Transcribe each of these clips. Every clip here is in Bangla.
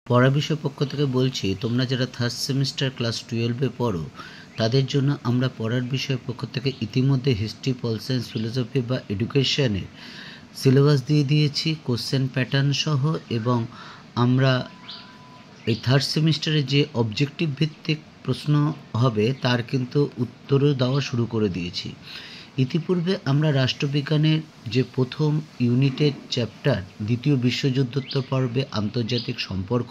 পড়া বিষয় পক্ষ থেকে বলছি, তোমরা যারা থার্ড সেমিস্টার ক্লাস 12-এ পড়ো তাদের জন্য আমরা পড়ার বিষয় পক্ষ থেকে ইতিমধ্যে হিস্ট্রি, পল সায়েন্স, ফিলোসফি বা এডুকেশনের সিলেবাস দিয়ে দিয়েছি কোশ্চেন প্যাটার্ন সহ, এবং আমরা এই থার্ড সেমিস্টারে যে অবজেক্টিভ ভিত্তিক প্রশ্ন হবে তার কিন্তু উত্তরও দেওয়া শুরু করে দিয়েছি। ইতিপূর্বে আমরা রাষ্ট্রবিজ্ঞানের যে প্রথম ইউনিটের চ্যাপ্টার দ্বিতীয় বিশ্বযুদ্ধোত্তর পর্বে আন্তর্জাতিক সম্পর্ক,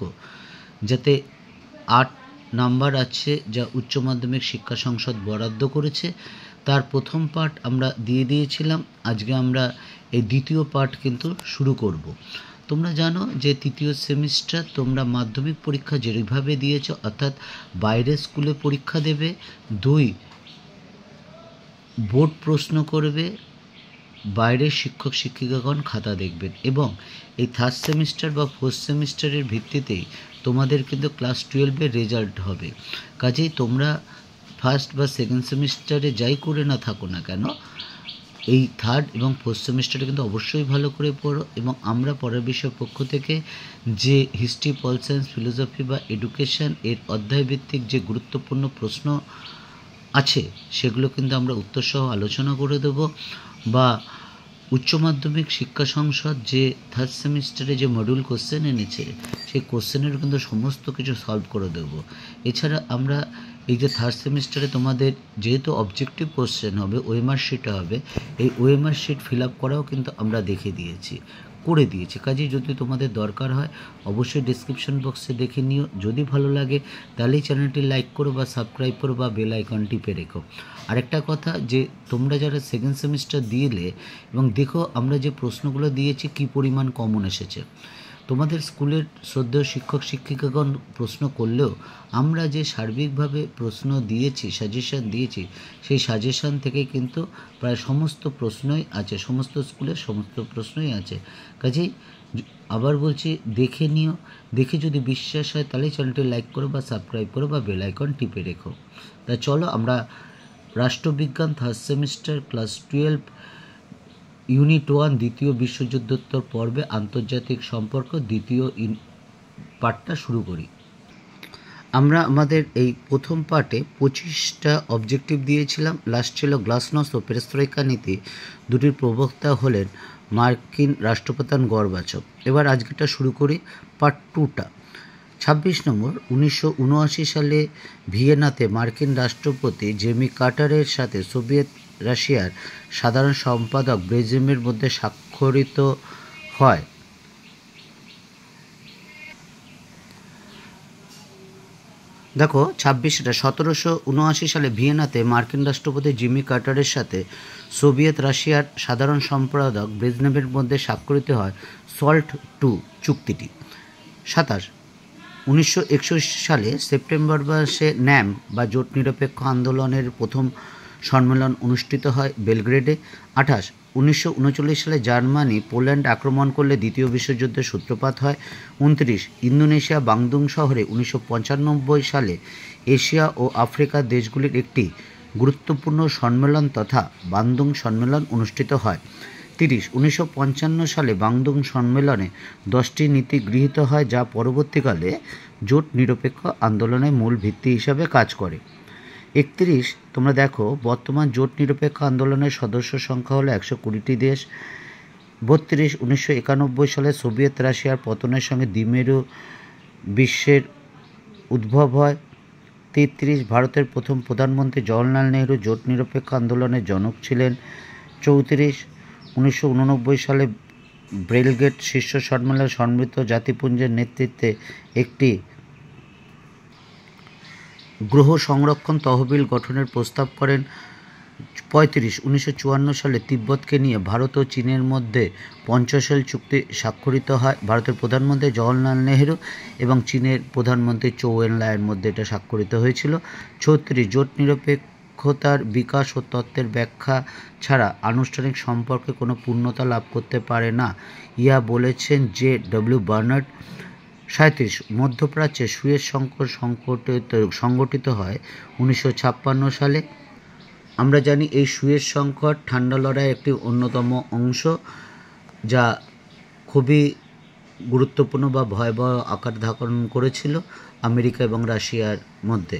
যাতে 8 নাম্বার আছে যা উচ্চ মাধ্যমিক শিক্ষা সংসদ বরাদ্দ করেছে, তার প্রথম পার্ট আমরা দিয়ে দিয়েছিলাম। আজকে আমরা এই দ্বিতীয় পার্ট কিন্তু শুরু করব। তোমরা জানো যে তৃতীয় সেমিস্টার তোমরা মাধ্যমিক পরীক্ষা যেভাবে দিয়েছো, অর্থাৎ বাইরের স্কুলে পরীক্ষা দেবে, 2 বোর্ড প্রশ্ন করবে, বাইরের শিক্ষক শিক্ষিকাগণ খাতা দেখবেন, এবং এই থার্ড সেমিস্টার বা ফোর্থ সেমিস্টারের ভিত্তিতেই তোমাদের কিন্তু ক্লাস 12-এর রেজাল্ট হবে। কাজেই তোমরা ফার্স্ট বা সেকেন্ড সেমিস্টারে যাই করে না থাকো না কেন, এই থার্ড এবং ফোর্থ সেমিস্টারে কিন্তু অবশ্যই ভালো করে পড়ো। এবং আমরা পড়ার বিষয় পক্ষ থেকে যে হিস্ট্রি, পল সায়েন্স, ফিলোসফি বা এডুকেশন এর অধ্যায়ভিত্তিক যে গুরুত্বপূর্ণ প্রশ্ন আছে সেগুলো কিন্তু আমরা উত্তরসহ আলোচনা করে দেব, বা উচ্চ মাধ্যমিক শিক্ষা সংসদ যে থার্ড সেমিস্টারে যে মডিউল কোশ্চেন এনেছে সেই কোশ্চেনের কিন্তু সমস্ত কিছু সলভ করে দেব। এছাড়া আমরা এই যে থার্ড সেমিস্টারে তোমাদের যেহেতু অবজেক্টিভ কোশ্চেন হবে, ওএমআর শিটে হবে, এই ওএমআর শিট ফিল আপ করাও কিন্তু আমরা করে দিয়েছি। কাজেই যদি তোমাদের দরকার হয় অবশ্যই ডিসক্রিপশন বক্সে দেখে নিও। যদি ভালো লাগে তাহলেই চ্যানেলটি লাইক করো বা সাবস্ক্রাইব করো বা বেল আইকন টিপে রেখো। আরেকটা কথা, যে তোমরা যারা সেকেন্ড সেমিস্টার দিলে এবং দেখো আমরা যে প্রশ্নগুলো দিয়েছি কী পরিমাণ কমন এসেছে। তোমাদের স্কুলের শ্রদ্ধেয় শিক্ষক শিক্ষিকাগণ প্রশ্ন করলেও আমরা যে সার্বিকভাবে প্রশ্ন দিয়েছি, সাজেশান দিয়েছি, সেই সাজেশান থেকে কিন্তু প্রায় সমস্ত প্রশ্নই আছে, সমস্ত স্কুলের সমস্ত প্রশ্নই আছে। কাজেই আবার বলছি, দেখে নিও। দেখে যদি বিশ্বাস হয় তাহলে চ্যানেলটি লাইক করো বা সাবস্ক্রাইব করো বা বেল আইকন টিপে রেখো। তা চলো আমরা রাষ্ট্রবিজ্ঞান থার্ড সেমিস্টার ক্লাস 12 ইউনিট 1 দ্বিতীয় বিশ্বযুদ্ধোত্তর পর্বে আন্তর্জাতিক সম্পর্ক দ্বিতীয় পার্টটা শুরু করি। আমরা আমাদের এই প্রথম পার্টে 25টা অবজেক্টিভ দিয়েছিলাম। লাস্ট ছিল গ্লাসনস্ট ও পেরেস্ত্রয়িকা নীতি দুটির প্রবক্তা হলেন মার্কিন রাষ্ট্রপ্রধান গর্বাচভ। এবার আজকেটা শুরু করি, পার্ট 2টা। 26 নম্বর, 1979 সালে ভিয়েনাতে মার্কিন রাষ্ট্রপতি জিমি কার্টারের সাথে সোভিয়েত রাশিয়ার সাধারণ সম্পাদক ব্রেজিমের মধ্যে স্বাক্ষরিত হয়। দেখো 26টা, 1779 সালে ভিয়েনাতে মার্কিন রাষ্ট্রপতি জিমি কার্টারের সাথে সোভিয়েত রাশিয়ার সাধারণ সম্পাদক ব্রেজনেভের মধ্যে স্বাক্ষরিত হয় সল্ট 2 চুক্তিটি। 27, 1961 সালে সেপ্টেম্বর মাসে ন্যাম বা জোট নিরপেক্ষ আন্দোলনের প্রথম সম্মেলন অনুষ্ঠিত হয় বেলগ্রেডে। 28, 1939 সালে জার্মানি পোল্যান্ড আক্রমণ করলে দ্বিতীয় বিশ্বযুদ্ধের সূত্রপাত হয়। 29, ইন্দোনেশিয়া বাংদুং শহরে 1995 সালে এশিয়া ও আফ্রিকার দেশগুলির একটি গুরুত্বপূর্ণ সম্মেলন তথা বাংদুং সম্মেলন অনুষ্ঠিত হয়। 30, 1955 সালে বাংদুং সম্মেলনে 10টি নীতি গৃহীত হয় যা পরবর্তীকালে জোট নিরপেক্ষ আন্দোলনের মূল ভিত্তি হিসাবে কাজ করে। 31, তোমরা দেখো বর্তমান জোট নিরপেক্ষ আন্দোলনের সদস্য সংখ্যা হলো 120টি দেশ। 32, 1991 সালে সোভিয়েত রাশিয়ার পতনের সঙ্গে দ্বিমেরু বিশ্বের উদ্ভব হয়। 33, ভারতের প্রথম প্রধানমন্ত্রী জওহরলাল নেহরু জোট নিরপেক্ষ আন্দোলনের জনক ছিলেন। 34, 1989 সালে বেলগ্রেড শীর্ষ সম্মেলনে সমৃদ্ধ জাতিপুঞ্জের নেতৃত্বে একটি গ্রহ সংরক্ষণ তহবিল গঠনের প্রস্তাব করেন। 35, 1954 সালে তিব্বতকে নিয়ে ভারত ও চীনের মধ্যে পঞ্চশীল চুক্তি স্বাক্ষরিত হয়। ভারতের প্রধানমন্ত্রী জওহরলাল নেহরু এবং চীনের প্রধানমন্ত্রী চৌ এন-লাইয়ের মধ্যে এটা স্বাক্ষরিত হয়েছিল। 36, জোট নিরপেক্ষতার বিকাশ ও তত্ত্বের ব্যাখ্যা ছাড়া আনুষ্ঠানিক সম্পর্কে কোনো পূর্ণতা লাভ করতে পারে না, ইয়া বলেছেন জে.ডব্লিউ. বার্নার্ড। 37, মধ্যপ্রাচ্যে সুয়েজ সংগঠিত হয় 1956 সালে। আমরা জানি এই সুয়েজ সংকট ঠান্ডা লড়াইয়ের একটি অন্যতম অংশ, যা খুবই গুরুত্বপূর্ণ বা ভয়াবহ আকার ধারণ করেছিল আমেরিকা এবং রাশিয়ার মধ্যে।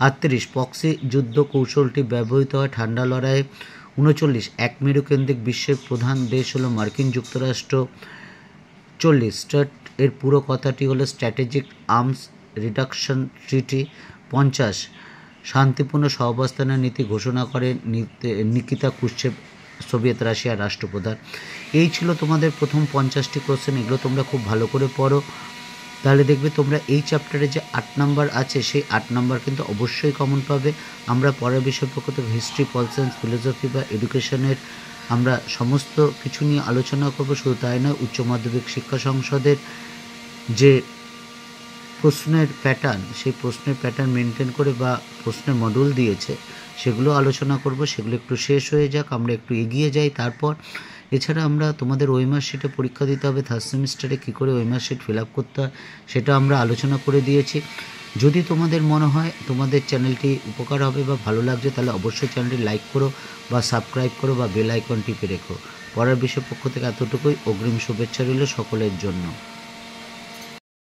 38 প্রক্সি যুদ্ধ কৌশলটি ব্যবহৃত হয় ঠান্ডা লড়াইয়ে। 39 এক মেরুকেন্দ্রিক বিশ্বের প্রধান দেশ হলো মার্কিন যুক্তরাষ্ট্র। 40 স্টার্ট এর পুরো কথাটি হলো স্ট্র্যাটেজিক আর্মস রিডাকশন ট্রিটি। 50 শান্তিপূর্ণ সহাবস্থানের নীতি ঘোষণা করেন নিকিতা ক্রুশ্চেভ, সোভিয়েত রাশিয়ার রাষ্ট্রপ্রধান। এই ছিল তোমাদের প্রথম 50টি কোশ্চেন। এগুলো তোমরা খুব ভালো করে পড়ো, তাহলে দেখবে তোমরা এই চ্যাপ্টারে যে 8 নাম্বার আছে সেই 8 নাম্বার কিন্তু অবশ্যই কমন পাবে। আমরা পরের বিষয়ের পক্ষ থেকে হিস্ট্রি, পল সায়েন্স, ফিলোসফি বা এডুকেশনের আমরা সমস্ত কিছু নিয়ে আলোচনা করব। শুধু তাই নয়, উচ্চ মাধ্যমিক শিক্ষা সংসদের যে প্রশ্নের প্যাটার্ন, সেই প্রশ্নের প্যাটার্ন মেনটেন করে বা প্রশ্নের মডেল দিয়েছে সেগুলো আলোচনা করব। সেগুলো একটু শেষ হয়ে যাক, আমরা একটু এগিয়ে যাই। তারপর এছাড়া আমরা তোমাদের ওয়েমার শিটে পরীক্ষা দিতে হবে, থার্ড সেমিস্টারে কী করে ওয়েমার শিট ফিল আপ করতে হয় সেটা আমরা আলোচনা করে দিয়েছি। যদি তোমাদের মনে হয় তোমাদের চ্যানেলটি উপকার হবে বা ভালো লাগছে, তাহলে অবশ্যই চ্যানেলটি লাইক করো বা সাবস্ক্রাইব করো বা বেল আইকন টিপে রেখো। পরের বিষয়ের পক্ষ থেকে এতটুকুই। অগ্রিম শুভেচ্ছা রইল সকলের জন্য।